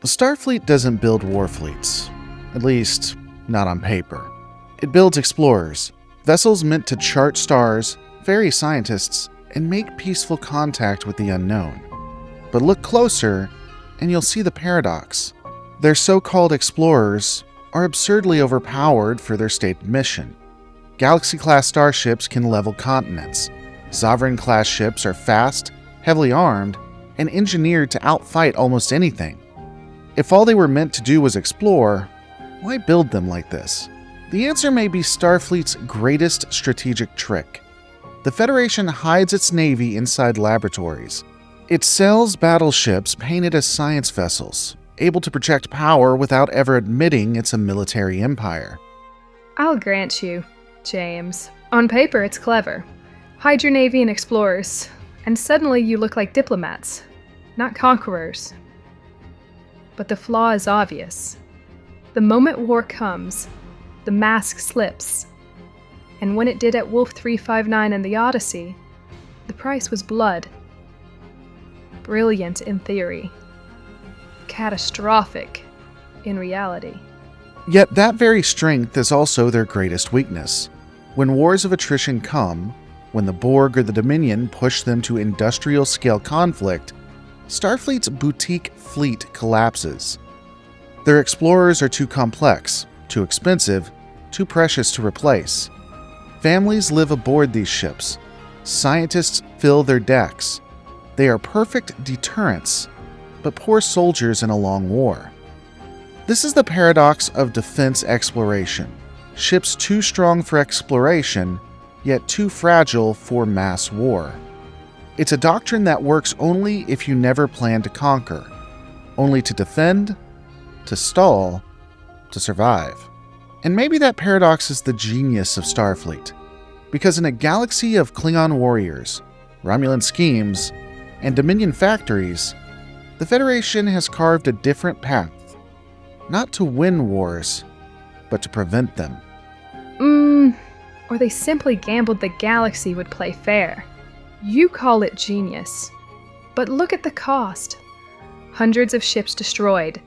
Starfleet doesn't build war fleets. At least, not on paper. It builds explorers, vessels meant to chart stars, ferry scientists, and make peaceful contact with the unknown. But look closer, and you'll see the paradox. Their so-called explorers are absurdly overpowered for their stated mission. Galaxy-class starships can level continents. Sovereign-class ships are fast, heavily armed, and engineered to outfight almost anything. If all they were meant to do was explore, why build them like this? The answer may be Starfleet's greatest strategic trick. The Federation hides its navy inside laboratories. It sells battleships painted as science vessels, able to project power without ever admitting it's a military empire. I'll grant you, James. On paper, it's clever. Hide your navy in explorers, and suddenly you look like diplomats, not conquerors. But the flaw is obvious. The moment war comes, the mask slips. And when it did at Wolf 359 and the Odyssey, the price was blood. Brilliant in theory. Catastrophic in reality. Yet that very strength is also their greatest weakness. When wars of attrition come, when the Borg or the Dominion push them to industrial-scale conflict, Starfleet's boutique fleet collapses. Their explorers are too complex, too expensive, too precious to replace. Families live aboard these ships. Scientists fill their decks. They are perfect deterrents, but poor soldiers in a long war. This is the paradox of defense exploration. Ships too strong for exploration, yet too fragile for mass war. It's a doctrine that works only if you never plan to conquer, only to defend, to stall, to survive. And maybe that paradox is the genius of Starfleet, because in a galaxy of Klingon warriors, Romulan schemes, and Dominion factories, the Federation has carved a different path, not to win wars, but to prevent them. Or they simply gambled the galaxy would play fair. You call it genius, but look at the cost. Hundreds of ships destroyed,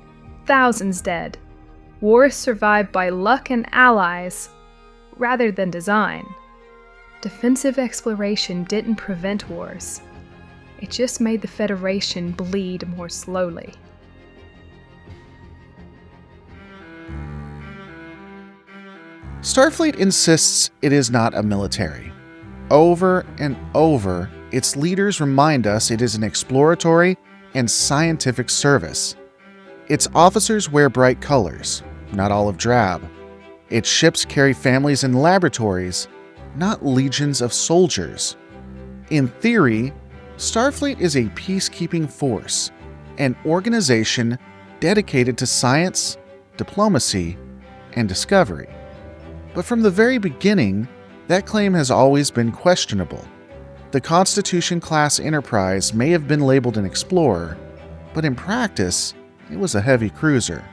thousands dead. Wars survived by luck and allies, rather than design. Defensive exploration didn't prevent wars. It just made the Federation bleed more slowly. Starfleet insists it is not a military. Over and over, its leaders remind us it is an exploratory and scientific service. Its officers wear bright colors, not olive drab. Its ships carry families in laboratories, not legions of soldiers. In theory, Starfleet is a peacekeeping force, an organization dedicated to science, diplomacy, and discovery. But from the very beginning, that claim has always been questionable. The Constitution-class Enterprise may have been labeled an explorer, but in practice, it was a heavy cruiser.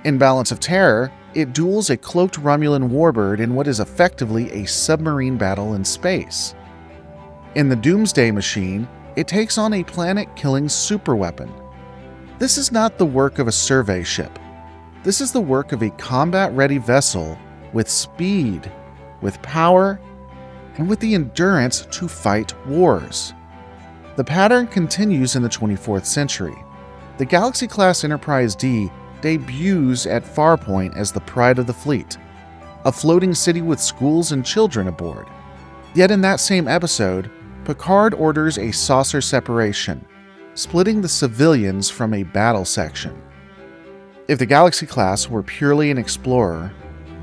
In Balance of Terror, it duels a cloaked Romulan warbird in what is effectively a submarine battle in space. In the Doomsday Machine, it takes on a planet-killing superweapon. This is not the work of a survey ship. This is the work of a combat-ready vessel with speed, with power, and with the endurance to fight wars. The pattern continues in the 24th century. The Galaxy-class Enterprise D debuts at Farpoint as the pride of the fleet, a floating city with schools and children aboard. Yet in that same episode, Picard orders a saucer separation, splitting the civilians from a battle section. If the Galaxy-class were purely an explorer,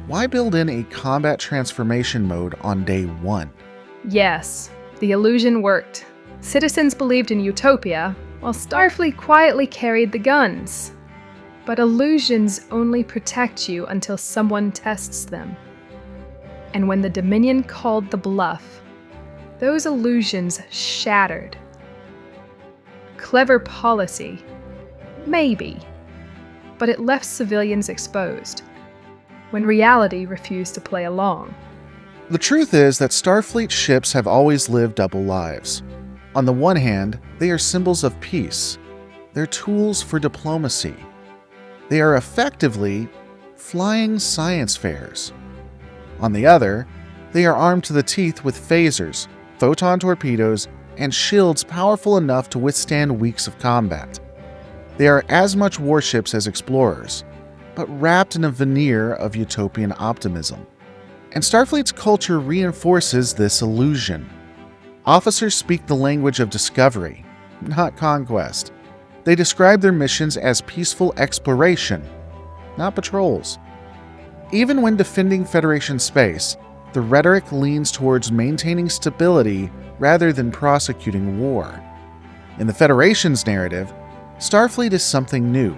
why build in a combat transformation mode on day one? Yes, the illusion worked. Citizens believed in Utopia, while Starfleet quietly carried the guns. But illusions only protect you until someone tests them. And when the Dominion called the bluff, those illusions shattered. Clever policy, maybe, but it left civilians exposed, when reality refused to play along. The truth is that Starfleet ships have always lived double lives. On the one hand, they are symbols of peace. They're tools for diplomacy. They are effectively flying science fairs. On the other, they are armed to the teeth with phasers, photon torpedoes, and shields powerful enough to withstand weeks of combat. They are as much warships as explorers, but wrapped in a veneer of utopian optimism. And Starfleet's culture reinforces this illusion. Officers speak the language of discovery, not conquest. They describe their missions as peaceful exploration, not patrols. Even when defending Federation space, the rhetoric leans towards maintaining stability rather than prosecuting war. In the Federation's narrative, Starfleet is something new,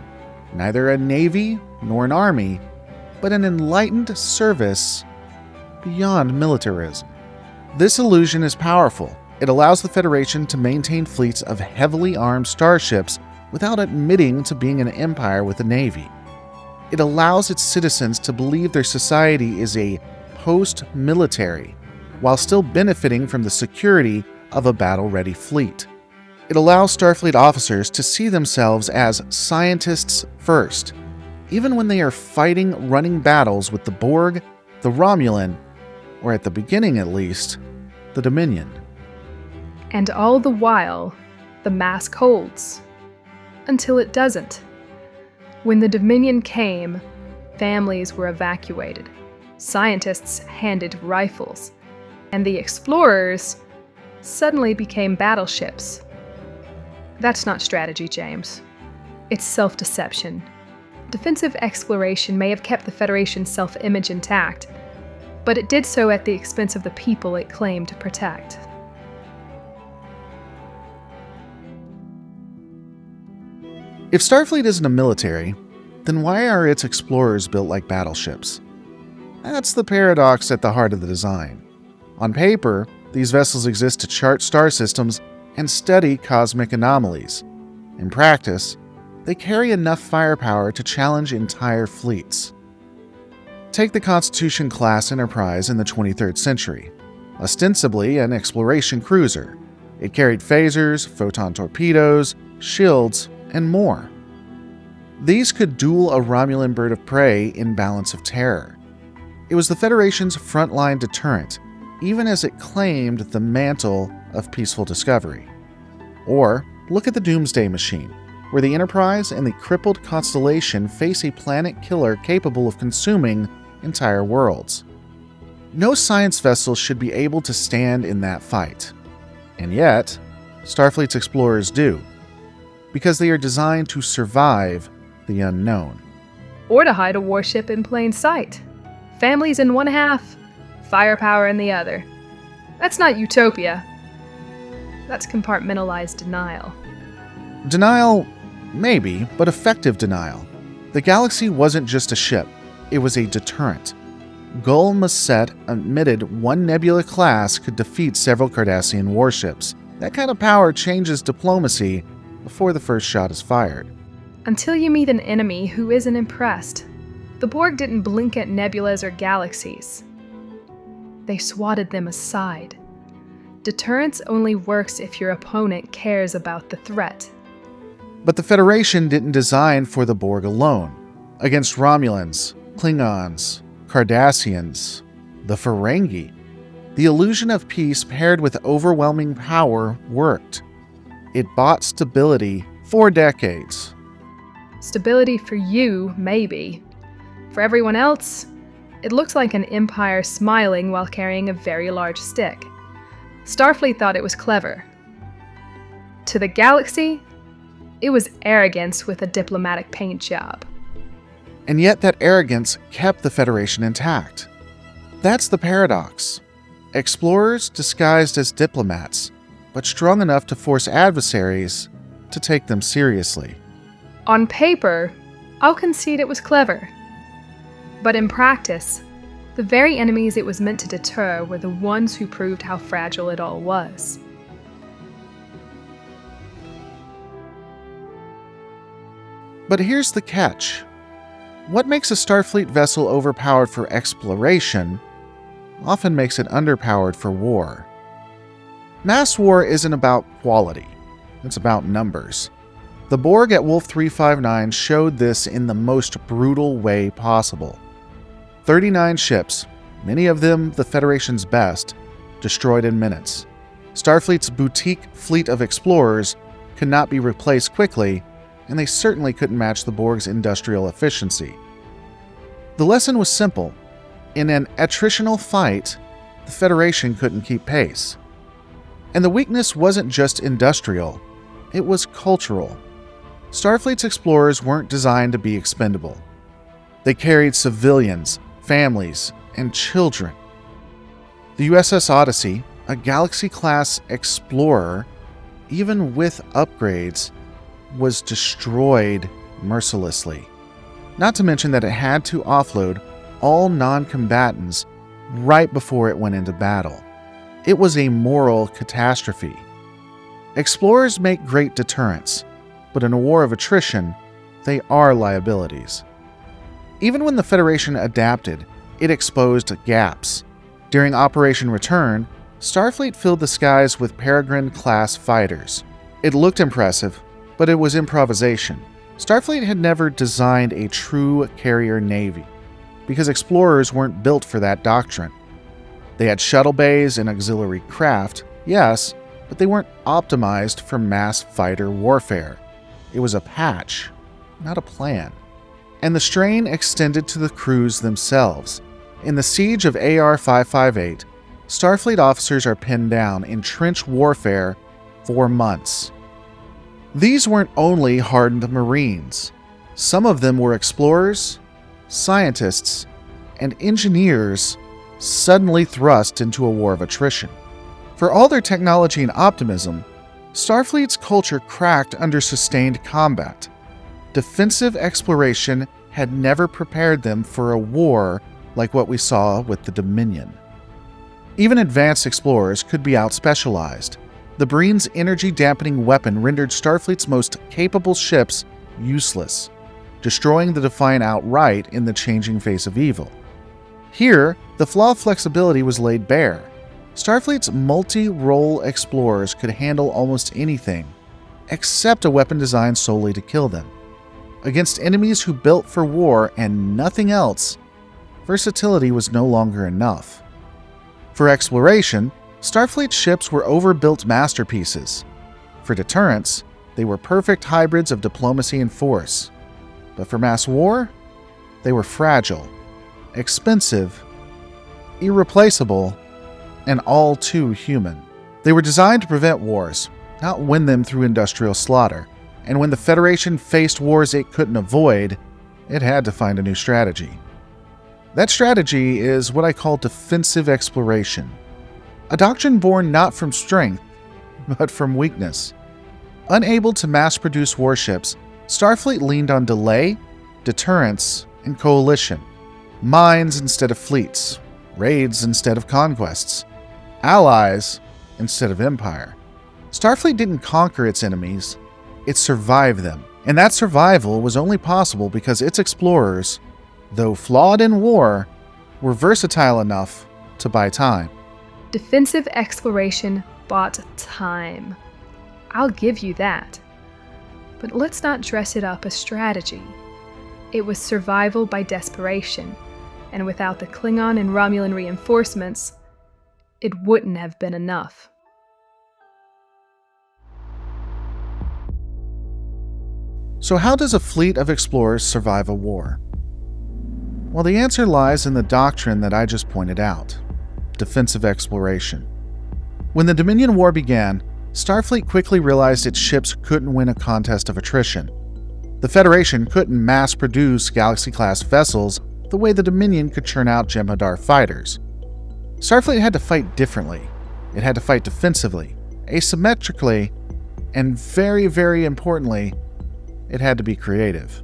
neither a navy nor an army, but an enlightened service beyond militarism. This illusion is powerful. It allows the Federation to maintain fleets of heavily armed starships without admitting to being an empire with a navy. It allows its citizens to believe their society is a post-military, while still benefiting from the security of a battle-ready fleet. It allows Starfleet officers to see themselves as scientists first, even when they are fighting running battles with the Borg, the Romulan, or at the beginning at least, the Dominion. And all the while, the mask holds. Until it doesn't. When the Dominion came, families were evacuated, scientists handed rifles, and the explorers suddenly became battleships. That's not strategy, James. It's self-deception. Defensive exploration may have kept the Federation's self-image intact, but it did so at the expense of the people it claimed to protect. If Starfleet isn't a military, then why are its explorers built like battleships? That's the paradox at the heart of the design. On paper, these vessels exist to chart star systems and study cosmic anomalies. In practice, they carry enough firepower to challenge entire fleets. Take the Constitution-class Enterprise in the 23rd century. Ostensibly an exploration cruiser, it carried phasers, photon torpedoes, shields, and more. These could duel a Romulan bird of prey in Balance of Terror. It was the Federation's frontline deterrent, even as it claimed the mantle of peaceful discovery. Or look at the Doomsday Machine, where the Enterprise and the crippled Constellation face a planet killer capable of consuming entire worlds. No science vessel should be able to stand in that fight. And yet, Starfleet's explorers do, because they are designed to survive the unknown. Or to hide a warship in plain sight. Families in one half, firepower in the other. That's not utopia. That's compartmentalized denial. Denial, maybe, but effective denial. The Galaxy wasn't just a ship, it was a deterrent. Gul Macet admitted one Nebula class could defeat several Cardassian warships. That kind of power changes diplomacy before the first shot is fired. Until you meet an enemy who isn't impressed, the Borg didn't blink at nebulas or galaxies. They swatted them aside. Deterrence only works if your opponent cares about the threat. But the Federation didn't design for the Borg alone. Against Romulans, Klingons, Cardassians, the Ferengi, the illusion of peace paired with overwhelming power worked. It bought stability for decades. Stability for you, maybe. For everyone else, it looks like an empire smiling while carrying a very large stick. Starfleet thought it was clever. To the Galaxy, it was arrogance with a diplomatic paint job. And yet that arrogance kept the Federation intact. That's the paradox. Explorers disguised as diplomats, but strong enough to force adversaries to take them seriously. On paper, I'll concede it was clever. But in practice, the very enemies it was meant to deter were the ones who proved how fragile it all was. But here's the catch. What makes a Starfleet vessel overpowered for exploration often makes it underpowered for war. Mass war isn't about quality, it's about numbers. The Borg at Wolf 359 showed this in the most brutal way possible. 39 ships, many of them the Federation's best, destroyed in minutes. Starfleet's boutique fleet of explorers could not be replaced quickly, and they certainly couldn't match the Borg's industrial efficiency. The lesson was simple. In an attritional fight, the Federation couldn't keep pace. And the weakness wasn't just industrial, it was cultural. Starfleet's explorers weren't designed to be expendable. They carried civilians, families, and children. The USS Odyssey, a Galaxy-class explorer, even with upgrades, was destroyed mercilessly. Not to mention that it had to offload all non-combatants right before it went into battle. It was a moral catastrophe. Explorers make great deterrents, but in a war of attrition, they are liabilities. Even when the Federation adapted, it exposed gaps. During Operation Return, Starfleet filled the skies with Peregrine-class fighters. It looked impressive, but it was improvisation. Starfleet had never designed a true carrier navy, because explorers weren't built for that doctrine. They had shuttle bays and auxiliary craft, yes, but they weren't optimized for mass fighter warfare. It was a patch, not a plan. And the strain extended to the crews themselves. In the siege of AR-558, Starfleet officers are pinned down in trench warfare for months. These weren't only hardened Marines. Some of them were explorers, scientists, and engineers suddenly thrust into a war of attrition. For all their technology and optimism, Starfleet's culture cracked under sustained combat. Defensive exploration had never prepared them for a war like what we saw with the Dominion. Even advanced explorers could be out-specialized. The Brine's energy-dampening weapon rendered Starfleet's most capable ships useless, destroying the Defiant outright in the changing face of evil. Here, the flaw of flexibility was laid bare. Starfleet's multi-role explorers could handle almost anything, except a weapon designed solely to kill them. Against enemies who built for war and nothing else, versatility was no longer enough. For exploration, Starfleet ships were overbuilt masterpieces. For deterrence, they were perfect hybrids of diplomacy and force. But for mass war, they were fragile, expensive, irreplaceable, and all too human. They were designed to prevent wars, not win them through industrial slaughter. And when the Federation faced wars it couldn't avoid, it had to find a new strategy. That strategy is what I call defensive exploration. A doctrine born not from strength, but from weakness. Unable to mass-produce warships, Starfleet leaned on delay, deterrence, and coalition. Mines instead of fleets, raids instead of conquests, allies instead of empire. Starfleet didn't conquer its enemies, it survived them. And that survival was only possible because its explorers, though flawed in war, were versatile enough to buy time. Defensive exploration bought time. I'll give you that. But let's not dress it up as strategy. It was survival by desperation, and without the Klingon and Romulan reinforcements, it wouldn't have been enough. So how does a fleet of explorers survive a war? Well, the answer lies in the doctrine that I just pointed out: defensive exploration. When the Dominion War began, Starfleet quickly realized its ships couldn't win a contest of attrition. The Federation couldn't mass-produce Galaxy-class vessels the way the Dominion could churn out Jem'Hadar fighters. Starfleet had to fight differently. It had to fight defensively, asymmetrically, and very, very importantly, it had to be creative.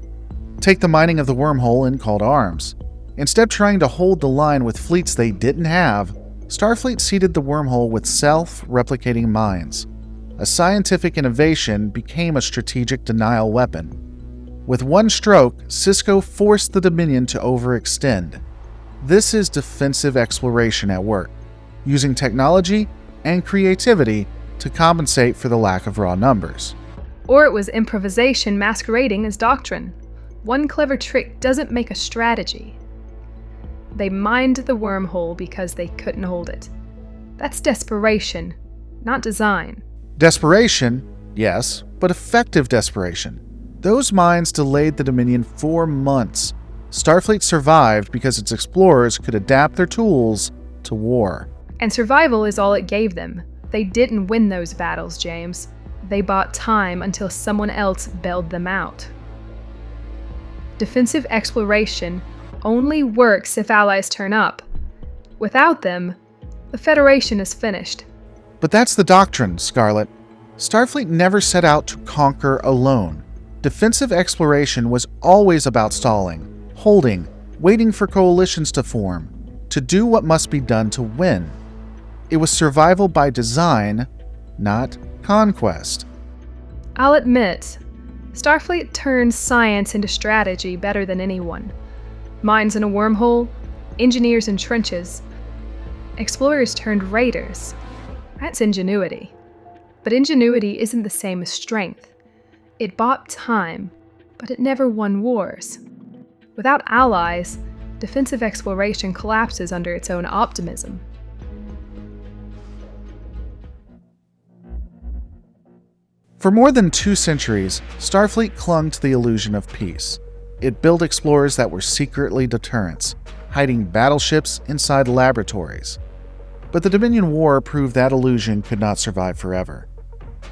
Take the mining of the wormhole in Call to Arms. Instead of trying to hold the line with fleets they didn't have, Starfleet seeded the wormhole with self-replicating mines. A scientific innovation became a strategic denial weapon. With one stroke, Sisko forced the Dominion to overextend. This is defensive exploration at work, using technology and creativity to compensate for the lack of raw numbers. Or it was improvisation masquerading as doctrine. One clever trick doesn't make a strategy. They mined the wormhole because they couldn't hold it. That's desperation, not design. Desperation, yes, but effective desperation. Those mines delayed the Dominion 4 months. Starfleet survived because its explorers could adapt their tools to war. And survival is all it gave them. They didn't win those battles, James. They bought time until someone else bailed them out. Defensive exploration only works if allies turn up. Without them, the Federation is finished. But that's the doctrine, Scarlet. Starfleet never set out to conquer alone. Defensive exploration was always about stalling, holding, waiting for coalitions to form, to do what must be done to win. It was survival by design, not conquest. I'll admit, Starfleet turns science into strategy better than anyone. Mines in a wormhole, engineers in trenches. Explorers turned raiders. That's ingenuity. But ingenuity isn't the same as strength. It bought time, but it never won wars. Without allies, defensive exploration collapses under its own optimism. For more than 2 centuries, Starfleet clung to the illusion of peace. It built explorers that were secretly deterrents, hiding battleships inside laboratories. But the Dominion War proved that illusion could not survive forever.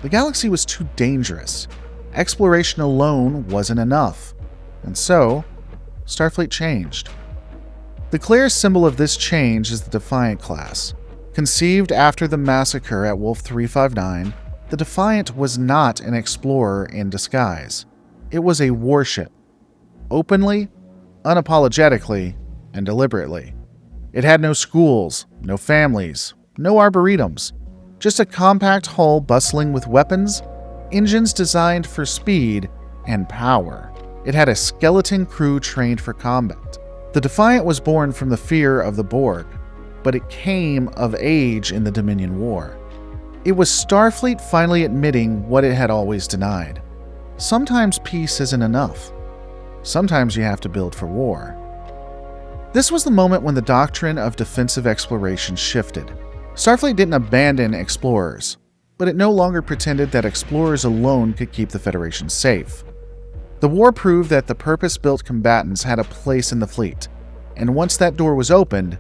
The galaxy was too dangerous. Exploration alone wasn't enough. And so, Starfleet changed. The clearest symbol of this change is the Defiant-class. Conceived after the massacre at Wolf 359, the Defiant was not an explorer in disguise. It was a warship. Openly, unapologetically, and deliberately. It had no schools, no families, no arboretums, just a compact hull bustling with weapons, engines designed for speed and power. It had a skeleton crew trained for combat. The Defiant was born from the fear of the Borg, but it came of age in the Dominion War. It was Starfleet finally admitting what it had always denied. Sometimes peace isn't enough. Sometimes you have to build for war. This was the moment when the doctrine of defensive exploration shifted. Starfleet didn't abandon explorers, but it no longer pretended that explorers alone could keep the Federation safe. The war proved that the purpose-built combatants had a place in the fleet, and once that door was opened,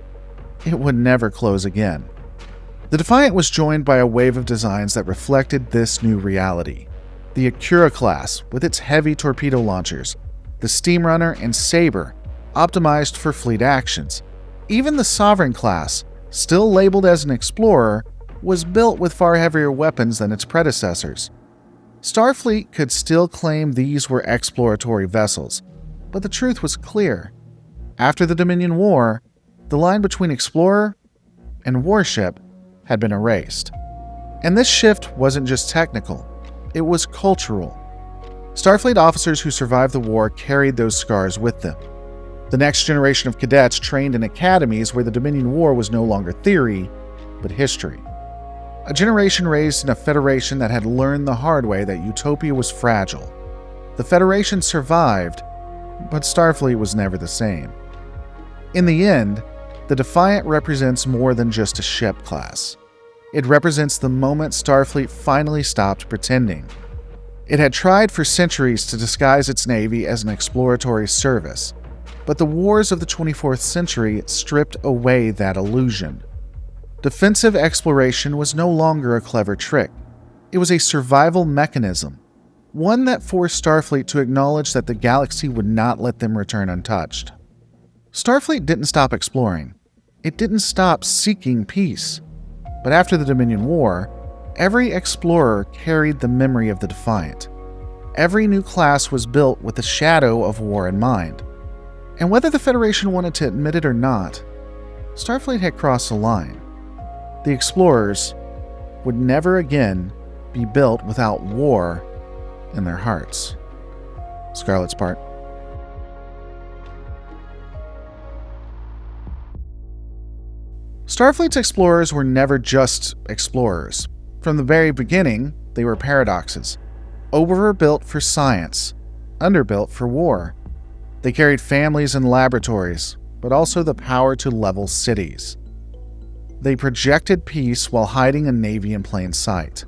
it would never close again. The Defiant was joined by a wave of designs that reflected this new reality. The Attritional-class, with its heavy torpedo launchers, the Steamrunner and Saber, optimized for fleet actions. Even the Sovereign-class, still labeled as an explorer, was built with far heavier weapons than its predecessors. Starfleet could still claim these were exploratory vessels, but the truth was clear. After the Dominion War, the line between explorer and warship had been erased. And this shift wasn't just technical, it was cultural. Starfleet officers who survived the war carried those scars with them. The next generation of cadets trained in academies where the Dominion War was no longer theory, but history. A generation raised in a Federation that had learned the hard way that Utopia was fragile. The Federation survived, but Starfleet was never the same. In the end, the Defiant represents more than just a ship class. It represents the moment Starfleet finally stopped pretending. It had tried for centuries to disguise its navy as an exploratory service, but the wars of the 24th century stripped away that illusion. Defensive exploration was no longer a clever trick. It was a survival mechanism, one that forced Starfleet to acknowledge that the galaxy would not let them return untouched. Starfleet didn't stop exploring. It didn't stop seeking peace. But after the Dominion War, every explorer carried the memory of the Defiant. Every new class was built with the shadow of war in mind. And whether the Federation wanted to admit it or not, Starfleet had crossed a line. The explorers would never again be built without war in their hearts. Scarlet's part. Starfleet's explorers were never just explorers. From the very beginning, they were paradoxes. overbuilt for science, underbuilt for war. They carried families and laboratories, but also the power to level cities. They projected peace while hiding a navy in plain sight.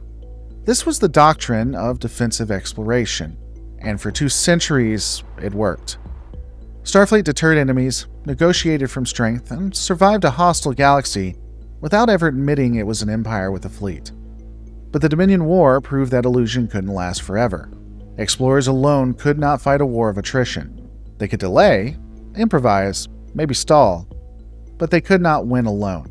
This was the doctrine of defensive exploration, and for 2 centuries it worked. Starfleet deterred enemies, negotiated from strength, and survived a hostile galaxy without ever admitting it was an empire with a fleet. But the Dominion War proved that illusion couldn't last forever. Explorers alone could not fight a war of attrition. They could delay, improvise, maybe stall, but they could not win alone.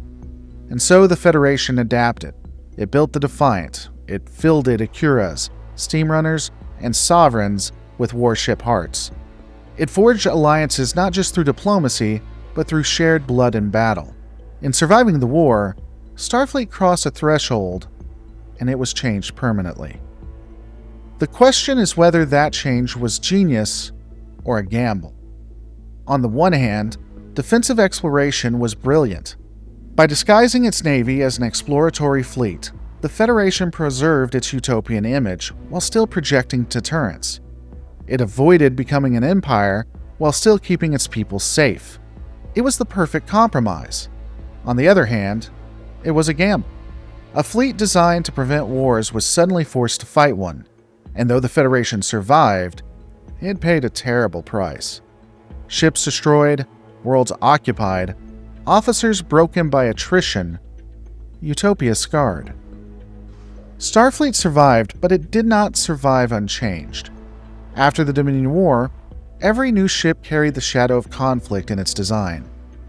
And so the Federation adapted. It built the Defiant. It fielded Akuras, steamrunners, and sovereigns with warship hearts. It forged alliances not just through diplomacy, but through shared blood in battle. In surviving the war, Starfleet crossed a threshold, and it was changed permanently. The question is whether that change was genius or a gamble. On the one hand, defensive exploration was brilliant. By disguising its navy as an exploratory fleet, the Federation preserved its utopian image while still projecting deterrents. It avoided becoming an empire while still keeping its people safe. It was the perfect compromise. On the other hand, it was a gamble. A fleet designed to prevent wars was suddenly forced to fight one, and though the Federation survived, it paid a terrible price. Ships destroyed, worlds occupied, officers broken by attrition, Utopia scarred. Starfleet survived, but it did not survive unchanged. After the Dominion War, every new ship carried the shadow of conflict in its design.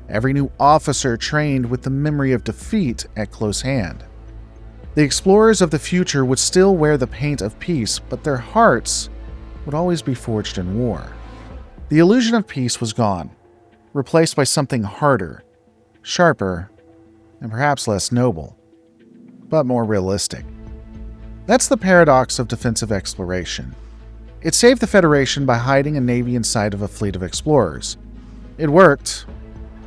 Every new officer trained with the memory of defeat at close hand. The explorers of the future would still wear the paint of peace, but their hearts would always be forged in war. The illusion of peace was gone, replaced by something harder, sharper, and perhaps less noble, but more realistic. That's the paradox of defensive exploration. It saved the Federation by hiding a navy inside of a fleet of explorers. It worked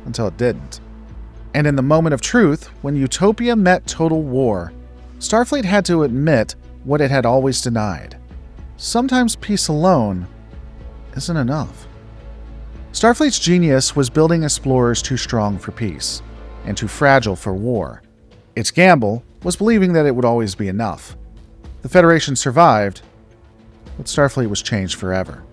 until it didn't. And in the moment of truth, when Utopia met total war, Starfleet had to admit what it had always denied. Sometimes peace alone isn't enough. Starfleet's genius was building explorers too strong for peace and too fragile for war. Its gamble was believing that it would always be enough. The Federation survived, but Starfleet was changed forever.